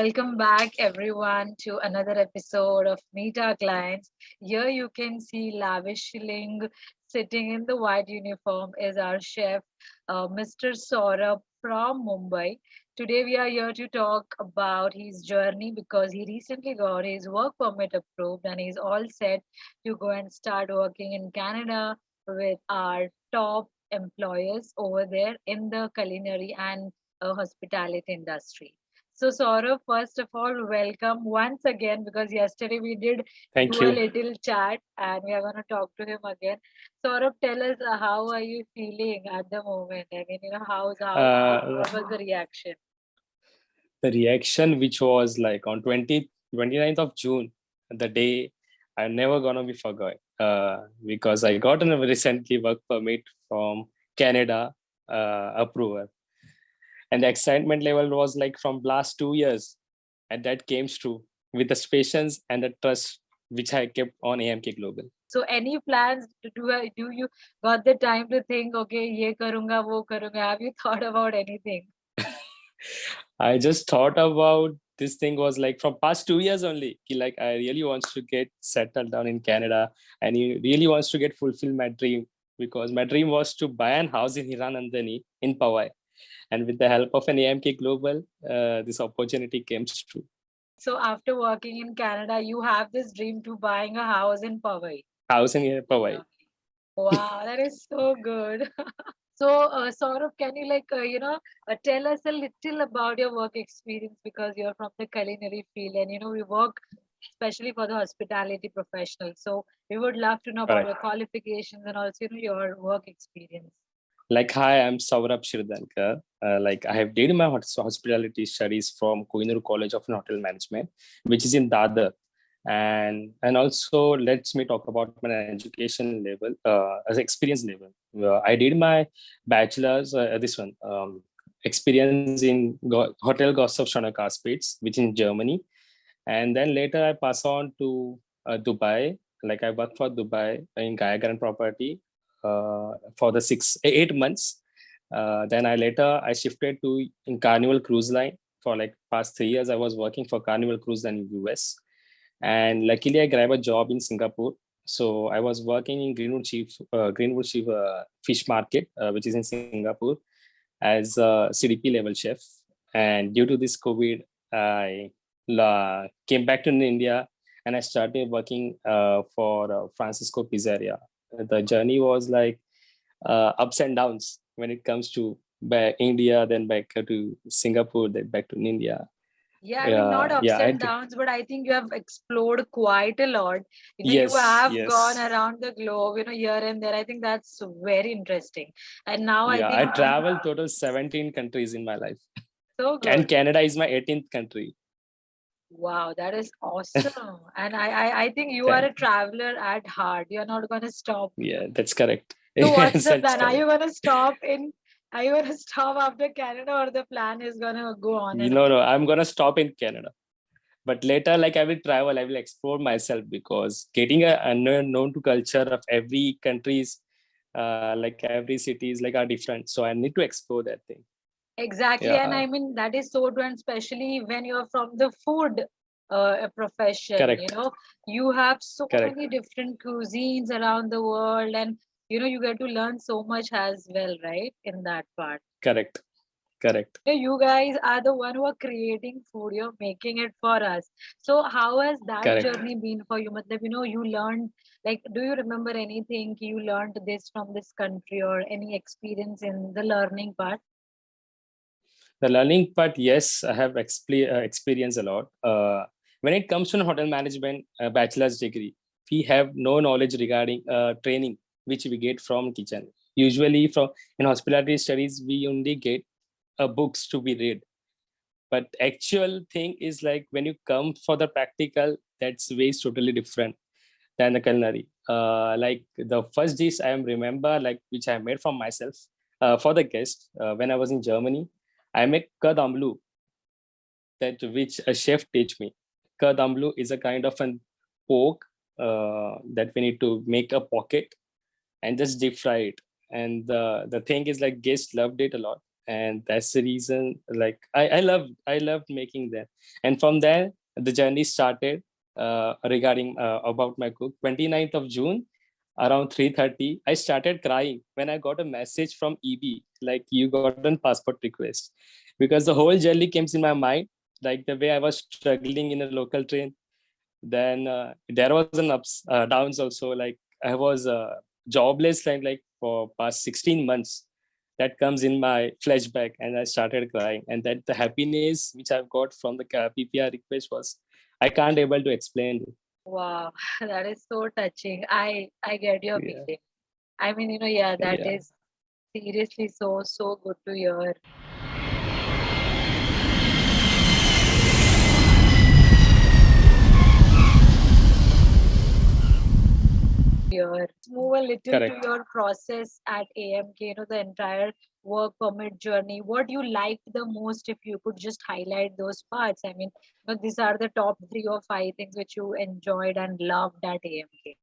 Welcome back, everyone, to another episode of Meet Our Clients. Here you can see lavishing sitting in the white uniform is our chef, Mr. Saurabh from Mumbai. Today we are here to talk about his journey because he recently got his work permit approved and he's all set to go and start working in Canada with our top employers over there in the culinary and hospitality industry. So, Saurabh, first of all, welcome once again because yesterday we did Thank do a you. little chat and we are going to talk to him again. Saurabh, tell us how are you feeling at the moment? I mean, Uh, what was the reaction? the reaction, which was like on 29th of June, the day I'm never gonna be forgot because I got a recently work permit from Canada approval. And the excitement level was like from last 2 years. And that came true with the patience and the trust which I kept on AMK Global. So, any plans to do you got the time to think, okay, ye karunga, wo karunga? Have you thought about anything? I just thought about this thing was like from past 2 years only. Like I really wants to get settled down in Canada and he really wants to get fulfill my dream because my dream was to buy an house in Hiranandani in Powai. And with the help of an AMK Global, this opportunity came true. So, after working in Canada, you have this dream to buying a house in Powai. House in Powai. Wow, that is so good. So, Saurabh, can you tell us a little about your work experience because you're from the culinary field and we work especially for the hospitality professionals. So, we would love to know about Correct. your qualifications and also your work experience. Like, hi, I'm Saurabh Shirdankar. Like, I have did my hospitality studies from Culinary College of Hotel Management, which is in Dadar. And also, let's me talk about my education level, as experience level. I did my bachelor's, this one, experience in Hotel Gossip Schöner which is in Germany. And then later I pass on to Dubai. Like I worked for Dubai in Gaya Property for the 8 months. Then I shifted to in Carnival Cruise Line for like past 3 years. I was working for Carnival Cruise Line in US, and luckily I grabbed a job in Singapore. So I was working in Greenwood Chief Fish Market, which is in Singapore, as a CDP level chef. And due to this COVID, I came back to India and I started working for Francisco Pizzeria. The journey was like ups and downs when it comes to back India, then back to Singapore, then back to India. Yeah, I mean, not ups Yeah, and downs, but I think you have explored quite a lot. You yes, have gone yes. around the globe, here and there. I think that's very interesting. And now I Yeah, think I traveled total 17 countries in my life. so And good. Canada is my 18th country. Wow, that is awesome. And I think you are a traveler at heart. You're not going to stop. Yeah, that's correct. So what's Yes, the that's plan? correct. Are you going to stop after Canada or the plan is going to go on and No, I'm gonna stop in Canada. But later, like I will travel, I will explore myself because getting a unknown to culture of every countries, like every cities, like are different. So I need to explore that thing. exactly. And Yeah, I mean, that is so true, and especially when you're from the food profession, correct, you have so correct, many different cuisines around the world, and you get to learn so much as well, right? In that part. correct, correct, You guys are the one who are creating food. You're making it for us. So how has that correct. journey been for you? Matlab, you learned, like, do you remember anything you learned this from this country or any experience in the learning part? The learning part, yes, I have experienced a lot. When it comes to hotel management, bachelor's degree, we have no knowledge regarding training, which we get from kitchen. Usually, from in hospitality studies, we only get books to be read. But actual thing is like when you come for the practical, that's way is totally different than the culinary. Like the first dish I remember, like which I made for myself for the guest when I was in Germany. I make kadamlu, that which a chef teach me. Kadamlu is a kind of an pork that we need to make a pocket and just deep fry it. And the thing is like guests loved it a lot. and that's the reason. Like I loved making them, and from there the journey started. Regarding about my cook, 29th of June, around 3:30, I started crying when I got a message from EB, like you got a passport request, because the whole journey came in my mind, like the way I was struggling in a local train. Then there was an ups downs also. Like I was jobless like for past 16 months. That comes in my flashback, and I started crying. And that the happiness which I've got from the PPR request was, I can't able to explain it. Wow, that is so touching. I get your Yeah, feeling. I mean, yeah, that yeah, is seriously so good to hear. Let's move a little to correct. your process at AMK, the entire work permit journey. What you liked the most, if you could just highlight those parts. I mean, these are the top 3 or 5 things which you enjoyed and loved at AMK.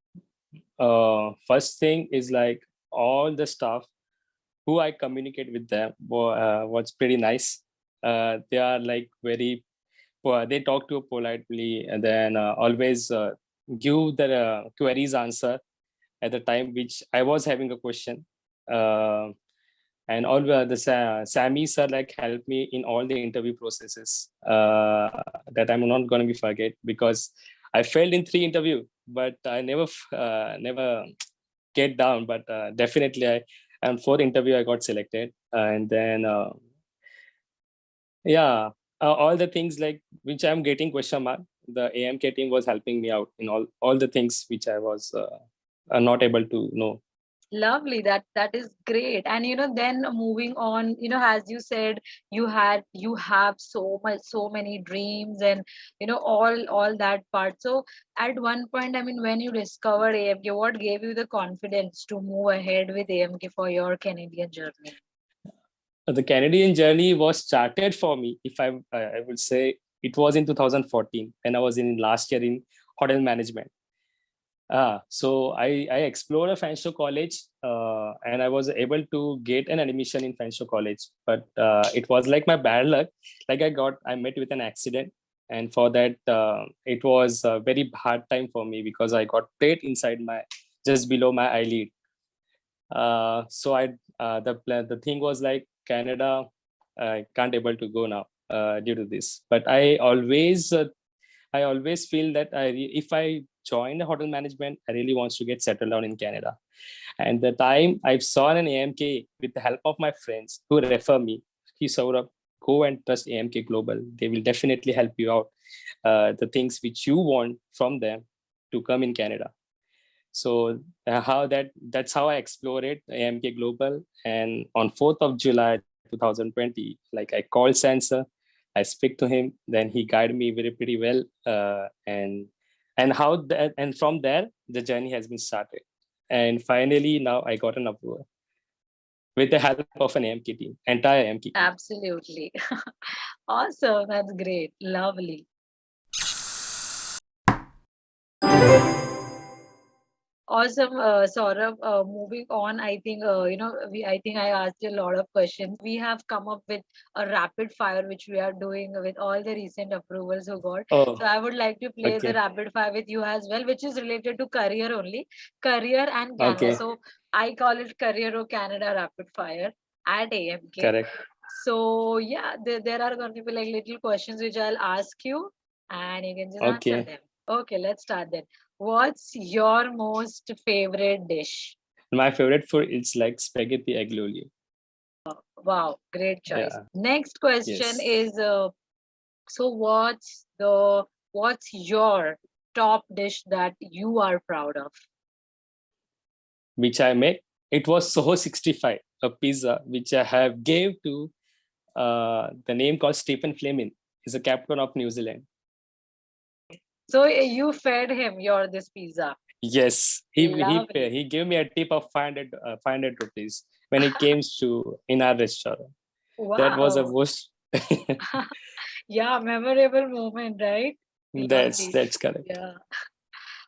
First thing is like all the staff who I communicate with them was pretty nice. They are like very, they talk to you politely, and then always give the queries answer at the time which I was having a question. Uh, and all Sammy sir like helped me in all the interview processes that I'm not going to be forget, because I failed in 3 interview, but I never get down. But definitely I, and 4th interview I got selected, and then yeah, all the things like which I'm getting question mark, the AMK team was helping me out in all the things which I was not able to know. Lovely. That is great. And then moving on, as you said, you have so much, so many dreams, and all that part. So at one point, I mean, when you discovered AMK, what gave you the confidence to move ahead with AMK for your Canadian journey? The Canadian journey was started for me, if I would say, it was in 2014 when I was in last year in hotel management. So I explored a Fanshawe college, and I was able to get an admission in Fanshawe college. But it was like my bad luck. Like I met with an accident. And for that, it was a very hard time for me because I got plate inside just below my eyelid. So the thing was like Canada, I can't able to go now due to this. But I always feel that if I join the hotel management, I really wants to get settled down in Canada. And the time I saw an AMK with the help of my friends who refer me, he Saurabh, go and trust AMK Global. They will definitely help you out. The things which you want from them to come in Canada. So that's how I explored it, AMK Global. And on 4th of July 2020, like I called Sansa, I speak to him, then he guided me very pretty well. And from there the journey has been started. And finally now I got an approval with the help of an AMK team, entire AMK team. Absolutely. Awesome. That's great. Lovely. Awesome, Saurabh. Moving on, I think I think I asked you a lot of questions. We have come up with a rapid fire, which we are doing with all the recent approvals who got. Oh, So I would like to play the okay. rapid fire with you as well, which is related to career only, career and Canada. Okay. So I call it career or Canada rapid fire at AMK. Correct. So yeah, there are going to be like little questions which I'll ask you, and you can just answer Okay. them. Okay, let's start then. What's your most favorite dish? My favorite food is like spaghetti aglio. Wow, great choice. Yeah. Next question Yes. is so what's your top dish that you are proud of? Which I made. It was Soho 65, a pizza which I have gave to the name called Stephen Fleming. He's a captain of New Zealand. So you fed him your this pizza. Yes, Lovely. he gave me a tip of 500 rupees when it came to in our restaurant. That was a Wow. most. Yeah, memorable moment, right? Lovely. That's correct. Yeah.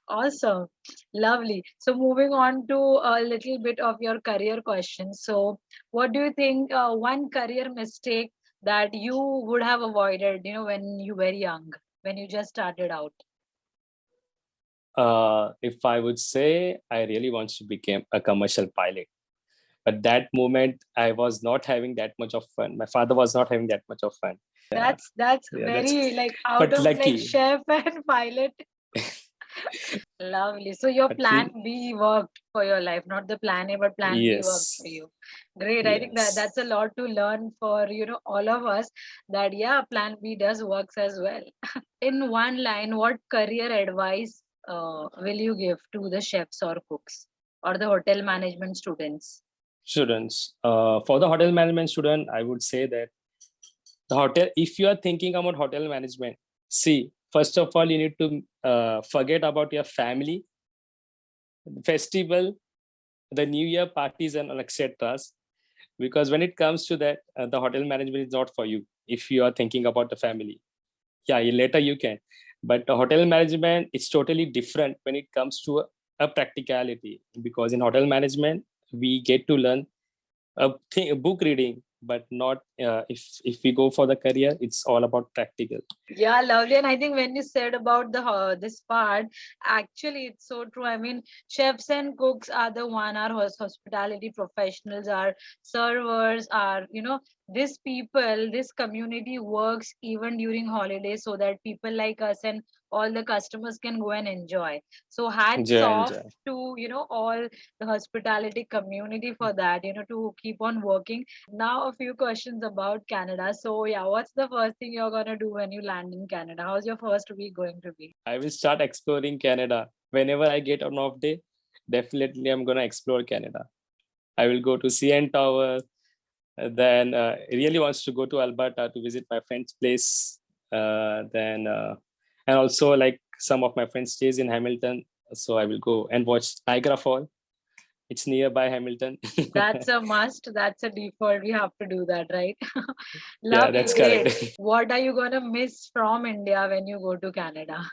Awesome. Lovely. So moving on to a little bit of your career question. So what do you think one career mistake that you would have avoided, when you were young, when you just started out? If I would say, I really want to become a commercial pilot. But that moment, I was not having that much of fun. My father was not having that much of fun. That's Yeah, that's. very like out But of like lucky, chef and pilot. Lovely. So your but plan B worked for your life, not the plan A, but plan B worked yes, for you. Great. I think that yes. that's a lot to learn for, all of us, that yeah, plan B does works as well. In one line, what career advice will you give to the chefs or cooks or the hotel management students? Students, for the hotel management student, I would say that the hotel, if you are thinking about hotel management, see, first of all, you need to forget about your family, festival, the New Year parties, and etc. Because when it comes to that, the hotel management is not for you. If you are thinking about the family, yeah, later you can. But the hotel management is totally different when it comes to a practicality. Because in hotel management, we get to learn a book reading, but not if we go for the career, it's all about practical. Yeah, lovely. And I think when you said about the this part, actually, it's so true. I mean, chefs and cooks are the one. Our hospitality professionals, our servers, are these people, this community works even during holidays so that people like us and all the customers can go and enjoy. So hats Enjoy, off enjoy. to all the hospitality community for that. To keep on working. Now, a few questions about Canada. So, yeah, what's the first thing you're gonna do when you land in Canada? How's your first week going to be? I will start exploring Canada whenever I get an off day. Definitely, I'm gonna explore Canada. I will go to CN Tower. Then I really wants to go to Alberta to visit my friend's place. Then and also like some of my friends stays in Hamilton, so I will go and watch Niagara Fall. It's nearby Hamilton. That's a must. That's a default. We have to do that, right? Yeah, Lovely, that's great. correct. What are you gonna miss from India when you go to Canada?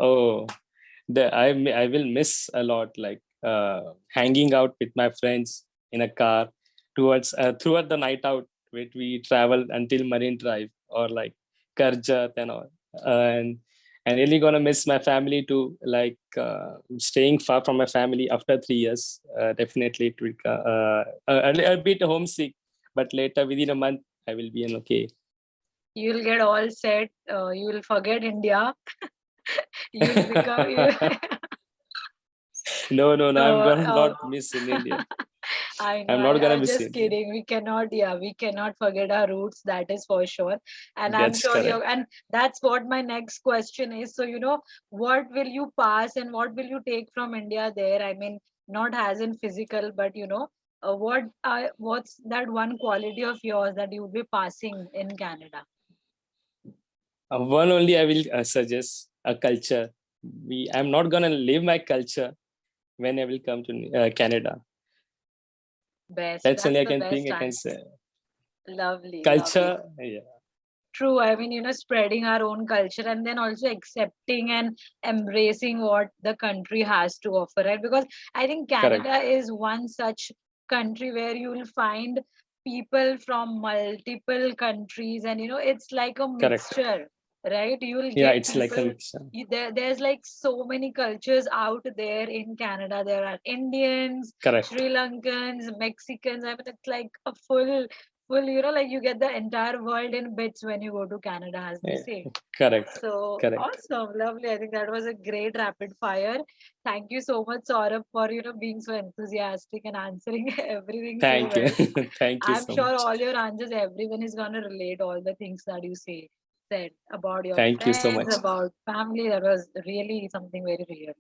Oh, I will miss a lot, like hanging out with my friends in a car towards throughout the night out, where we travel until Marine Drive or like Karjat and all. And really gonna miss my family too, like staying far from my family after 3 years. Definitely it will a bit homesick, but later within a month I will be in okay. You'll get all set. You will forget India. You'll become. You, No, I'm so, gonna not miss in India. I know. I'm not gonna I'm miss just India. kidding. We cannot, yeah, we cannot forget our roots. That is for sure. And I'm That's sure correct. and that's what my next question is. So, what will you pass and what will you take from India there? I mean, not as in physical, but what's that one quality of yours that you will be passing in Canada? One only I will suggest a culture. I'm not gonna leave my culture when I will come to Canada. Best. That's That's only I the can think best I can answer. say. Lovely, lovely. Culture, yeah, True. I mean, spreading our own culture and then also accepting and embracing what the country has to offer, right? Because I think correct, Canada is one such country where you will find people from multiple countries, and it's like a correct. mixture, right? You will Yeah, get it's like a people. mixture. There's like so many cultures out there in Canada. There are Indians, Correct. Sri Lankans, Mexicans. I mean, it's like a full, like you get the entire world in bits when you go to Canada, as they Yeah, say. correct, So correct. awesome, lovely. I think that was a great rapid fire. Thank you so much, Saurabh, for being so enthusiastic and answering everything so Thank you. well. Thank you I'm so sure much. all your answers, everyone is gonna relate all the things that you said about your Thank you so friends, much. about family. That was really something very real.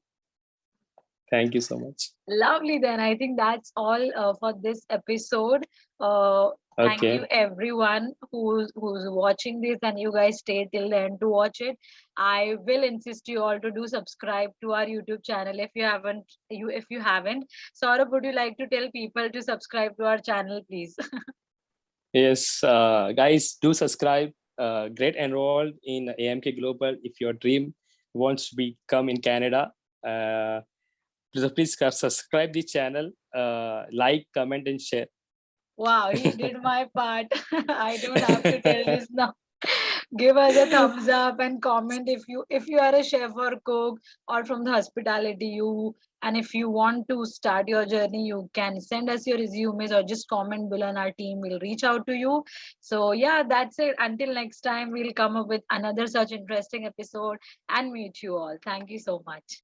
Thank you so much. Lovely, then. I think that's all for this episode. Uh, thank you, Okay. everyone who's watching this, and you guys stay till the end to watch it. I will insist you all to do subscribe to our YouTube channel if you haven't. If you haven't, Saurabh, would you like to tell people to subscribe to our channel, please? Yes, guys, do subscribe. Get enrolled in AMK Global if your dream wants to become in Canada, please subscribe the channel, like, comment, and share. Wow, he did my part. I don't have to tell this now. Give us a thumbs up and comment if you are a chef or cook or from the hospitality you, and if you want to start your journey, you can send us your resumes or just comment below and our team will reach out to you. So yeah, that's it. Until next time, we'll come up with another such interesting episode and meet you all. Thank you so much.